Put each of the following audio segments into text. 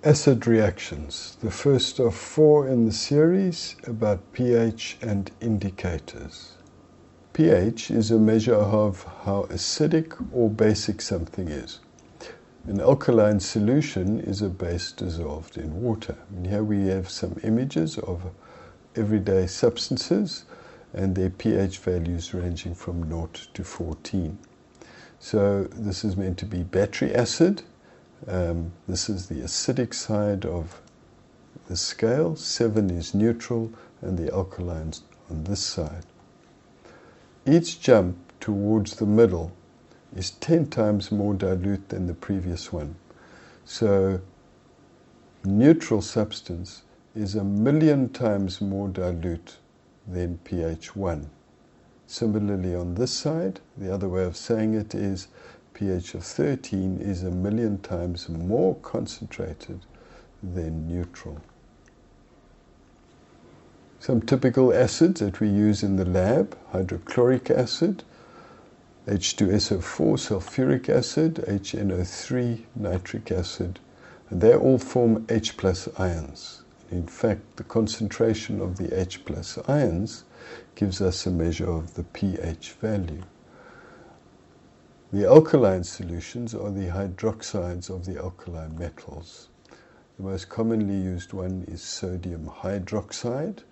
Acid reactions, the first of 4 in the series about pH and indicators. pH is a measure of how acidic or basic something is. An alkaline solution is a base dissolved in water. And here we have some images of everyday substances and their pH values ranging from 0 to 14. So this is meant to be battery acid. This is the acidic side of the scale. 7 is neutral, and the alkalines on this side. Each jump towards the middle is 10 times more dilute than the previous one. So neutral substance is 1,000,000 times more dilute than pH 1. Similarly on this side, the other way of saying it is pH of 13 is 1,000,000 times more concentrated than neutral. Some typical acids that we use in the lab: hydrochloric acid, H2SO4 sulfuric acid, HNO3 nitric acid, and they all form H plus ions. In fact, the concentration of the H plus ions gives us a measure of the pH value. The alkaline solutions are the hydroxides of the alkaline metals. The most commonly used one is sodium hydroxide,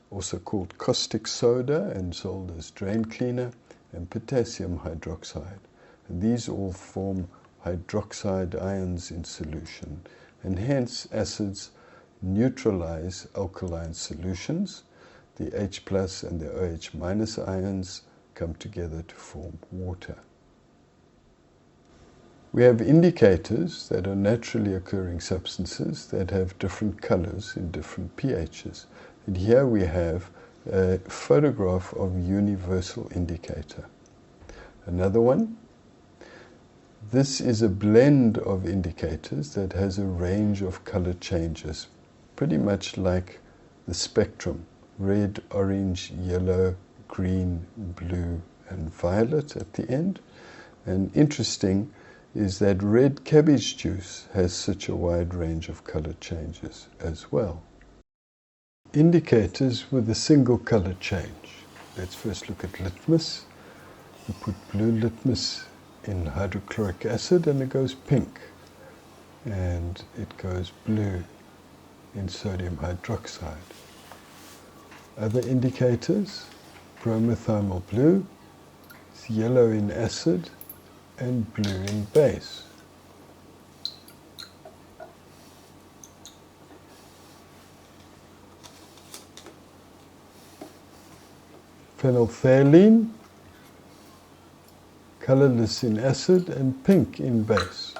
also called caustic soda and sold as drain cleaner, and potassium hydroxide. And these all form hydroxide ions in solution, and hence acids neutralize alkaline solutions. The H plus and the OH minus ions come together to form water. We have indicators that are naturally occurring substances that have different colors in different pHs. And here we have a photograph of a universal indicator. Another one. This is a blend of indicators that has a range of color changes, pretty much like the spectrum: red, orange, yellow, green, blue, and violet at the end. And interesting is that red cabbage juice has such a wide range of color changes as well. Indicators with a single color change. Let's first look at litmus. We put blue litmus in hydrochloric acid and it goes pink, and it goes blue in sodium hydroxide. Other indicators: bromothymol blue, it's yellow in acid and blue in base. Phenolphthalein, colorless in acid and pink in base.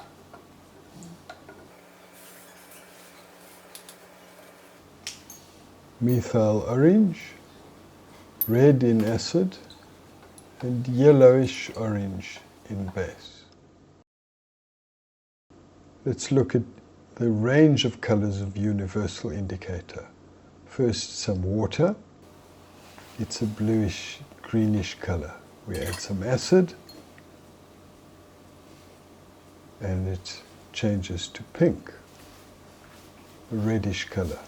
Methyl orange, red in acid and yellowish orange in base. Let's look at the range of colors of universal indicator. First, some water. It's a bluish, greenish color. We add some acid and it changes to pink, a reddish color.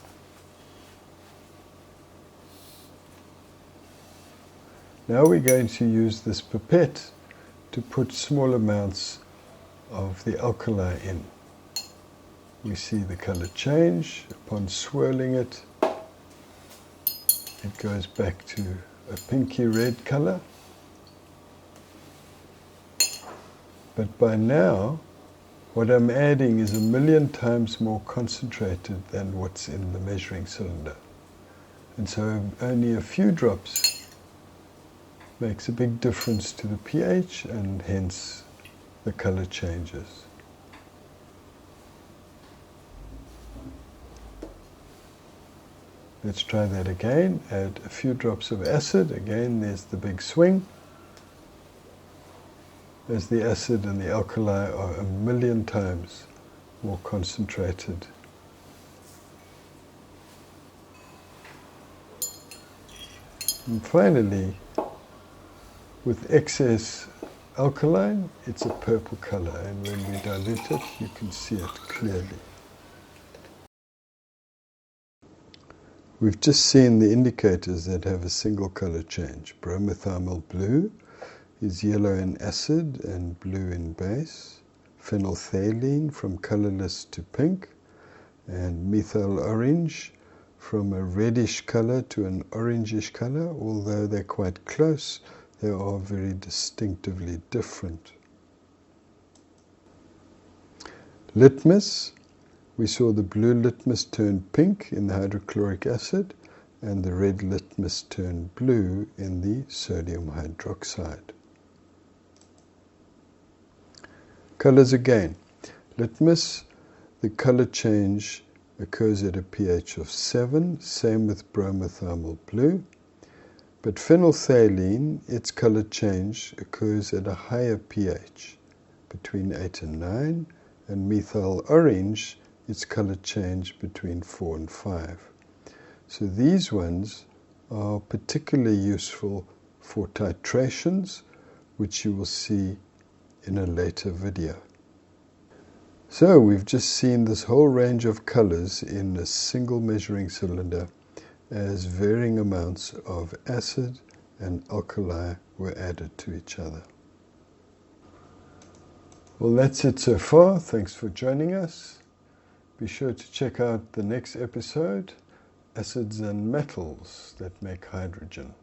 Now we're going to use this pipette to put small amounts of the alkali in. We see the color change. Upon swirling it, it goes back to a pinky red color. But by now, what I'm adding is 1,000,000 times more concentrated than what's in the measuring cylinder. And so only a few drops makes a big difference to the pH, and hence the color changes. Let's try that again. Add a few drops of acid. Again, there's the big swing, as the acid and the alkali are 1,000,000 times more concentrated. And finally, with excess alkaline, it's a purple color, and when we dilute it, you can see it clearly. We've just seen the indicators that have a single color change. Bromothymol blue is yellow in acid and blue in base. Phenolphthalein from colorless to pink, and methyl orange from a reddish color to an orangish color. Although they're quite close, they are very distinctively different. Litmus, we saw the blue litmus turn pink in the hydrochloric acid and the red litmus turn blue in the sodium hydroxide. Colors again. Litmus, the color change occurs at a pH of 7, same with bromothymol blue. But phenolphthalein, its color change occurs at a higher pH, between 8 and 9, and methyl orange, its color change between 4 and 5. So these ones are particularly useful for titrations, which you will see in a later video. So we've just seen this whole range of colors in a single measuring cylinder as varying amounts of acid and alkali were added to each other. Well, that's it so far. Thanks for joining us. Be sure to check out the next episode, Acids and Metals that Make Hydrogen.